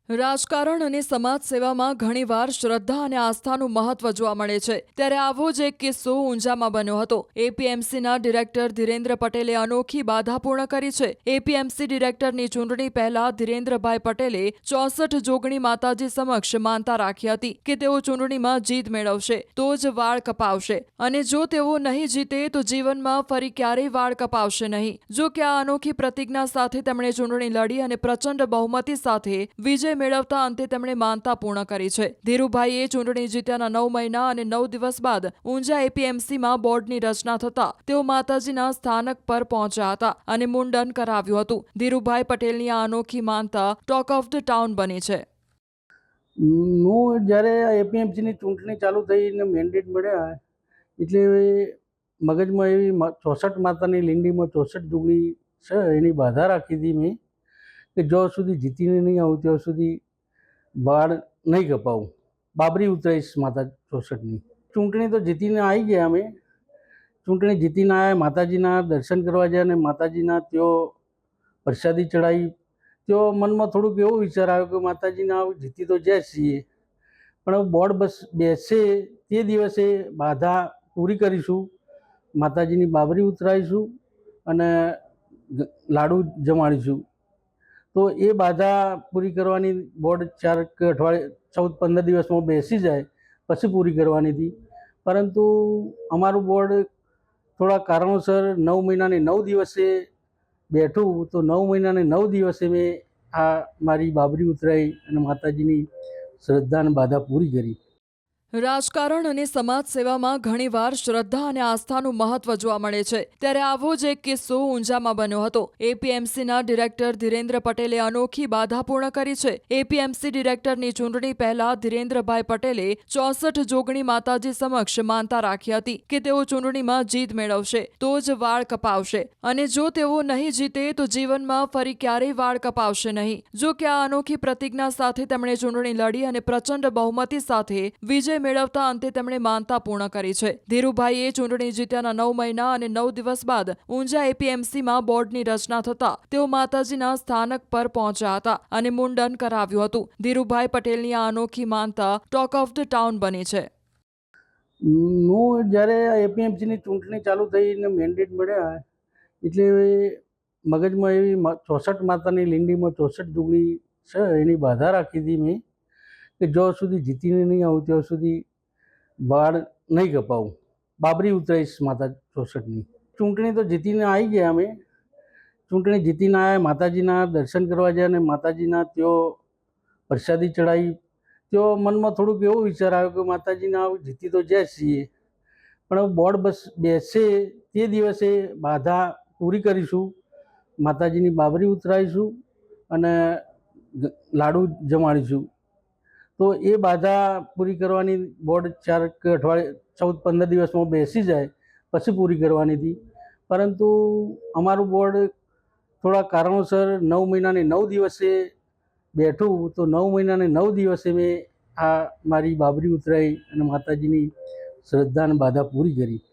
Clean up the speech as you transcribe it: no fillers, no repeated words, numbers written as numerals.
રાજકારણ અને સમાજ સેવામાં ઘણીવાર શ્રદ્ધા અને આસ્થાનું મહત્વ જોવા મળે છે. ત્યારે આવો જ એક કિસ્સો ઊંઝામાં બન્યો હતો. એપીએમસીના ડિરેક્ટર ધીરેન્દ્ર પટેલે અનોખી બાધા પૂર્ણ કરી છે. એપીએમસી ડિરેક્ટરની ચૂંટણી પહેલા ધીરેન્દ્રભાઈ પટેલે 64 જોગણી માતાજી સમક્ષ માનતા રાખી હતી કે તેઓ ચૂંટણીમાં જીત મેળવશે તો જ વાળ કપાવશે, અને જો તેઓ નહીં જીતે તો જીવનમાં ફરી ક્યારેય વાળ કપાવશે નહીં. જો કે આ અનોખી પ્રતિજ્ઞા સાથે તેમણે ચૂંટણી લડી અને પ્રચંડ બહુમતી સાથે વિજય મેળવતા અંતે તેમણે માનતા પૂર્ણ કરી છે. ધીરુભાઈએ ચૂંટણી જીત્યાના 9 મહિના અને 9 દિવસ બાદ ઊંઝા એપીએમસીમાં બોર્ડની રચના થતા તેઓ માતાજીના સ્થાનક પર પહોંચ્યા હતા અને મુંડન કરાવ્યું હતું. ધીરુભાઈ પટેલની આ અનોખી માનતા ટોક ઓફ ધ ટાઉન બની છે. હું જ્યારે એપીએમસીની ચૂંટણી ચાલુ થઈ ને મેન્ડેટ મળ્યા એટલે મગજમાં એવી 64 માતાની લીંડીમાં 64 જોગણી છે એની બાધા રાખી હતી મેં કે જ્યાં સુધી જીતીને નહીં આવું ત્યાં સુધી વાળ નહીં કપાવું, બાબરી ઉતરાઈશ માતા 64ની. ચૂંટણી તો જીતીને આવી ગયા અમે. ચૂંટણી જીતીને આવ્યા, માતાજીના દર્શન કરવા ગયા અને માતાજીના ત્યાં પ્રસાદી ચડાવી. તો મનમાં થોડુંક એવો વિચાર આવ્યો કે માતાજીના જીતી તો જાય છીએ, પણ બોર્ડ બસ બેસે તે દિવસે બાધા પૂરી કરીશું, માતાજીની બાબરી ઉતરાવીશું અને લાડુ જમાડીશું. તો એ બાધા પૂરી કરવાની બોર્ડ 4 કે અઠવાડિયે 14-15 દિવસમાં બેસી જાય પછી પૂરી કરવાની હતી. પરંતુ અમારું બોર્ડ થોડા કારણોસર 9 મહિનાને 9 દિવસે બેઠું, તો 9 મહિનાને 9 દિવસે મેં આ મારી બાબરી ઉતરાઈ અને માતાજીની શ્રદ્ધા અને બાધા પૂરી કરી. રાજકારણ અને સમાજ સેવામાં ઘણીવાર શ્રદ્ધા અને આસ્થાનું મહત્વ જોવા મળે છે. ત્યારે આવો જ એક કિસ્સો ઊંઝામાં બન્યો હતો. એપીએમસીના ડિરેક્ટર ધીરેન્દ્ર પટેલે અનોખી બાધા પૂર્ણ કરી છે. એપીએમસી ડિરેક્ટરની ચૂંટણી પહેલા ધીરેન્દ્રભાઈ પટેલે 64 જોગણી માતાજી સમક્ષ માનતા રાખી હતી કે તેઓ ચૂંટણીમાં જીત મેળવશે તો જ વાળ કપાવશે, અને જો તેઓ નહીં જીતે તો જીવનમાં ફરી ક્યારેય વાળ કપાવશે નહીં. જો કે આ અનોખી પ્રતિજ્ઞા સાથે તેમણે ચૂંટણી લડી અને પ્રચંડ બહુમતી સાથે વિજય મેળવતા અંતે તેમણે માનતા પૂર્ણ કરી છે. ધીરુભાઈએ ચૂંટણી જીત્યાના 9 મહિના અને 9 દિવસ બાદ ઊંઝા એપીએમસીમાં બોર્ડની રચના થતા તેઓ માતાજીના સ્થાનક પર પહોંચ્યા હતા અને મુંડન કરાવ્યું હતું. ધીરુભાઈ પટેલની આ અનોખી માનતા ટોક ઓફ ધ ટાઉન બની છે. હું જ્યારે એપીએમસીની ચૂંટણી ચાલુ થઈ ને મેન્ડેટ મળ્યા એટલે મગજમાં એવી 64 માતાની લીંડીમાં 64 જોગણી છે એની બાધા રાખી હતી મેં કે જ્યાં સુધી જીતીને નહીં આવું ત્યાં સુધી વાળ નહીં કપાવું, બાબરી ઉતરાઈશ માતા 64ની. ચૂંટણી તો જીતીને આવી ગયા અમે. ચૂંટણી જીતીને આવ્યા, માતાજીના દર્શન કરવા ગયા અને માતાજીના ત્યાં પ્રસાદી ચડાવી. તો મનમાં થોડુંક એવો વિચાર આવ્યો કે માતાજીના જીતી તો જાય છીએ, પણ બોર્ડ બસ બેસે તે દિવસે બાધા પૂરી કરીશું, માતાજીની બાબરી ઉતરાવીશું અને લાડુ જમાડીશું. તો એ બાધા પૂરી કરવાની બોર્ડ 4 કે અઠવાડિયે 14-15 દિવસમાં બેસી જાય પછી પૂરી કરવાની હતી. પરંતુ અમારું બોર્ડ થોડા કારણોસર 9 મહિનાને 9 દિવસે બેઠું, તો 9 મહિનાને 9 દિવસે મેં આ મારી બાબરી ઉતરાઈ અને માતાજીની શ્રદ્ધા અને બાધા પૂરી કરી.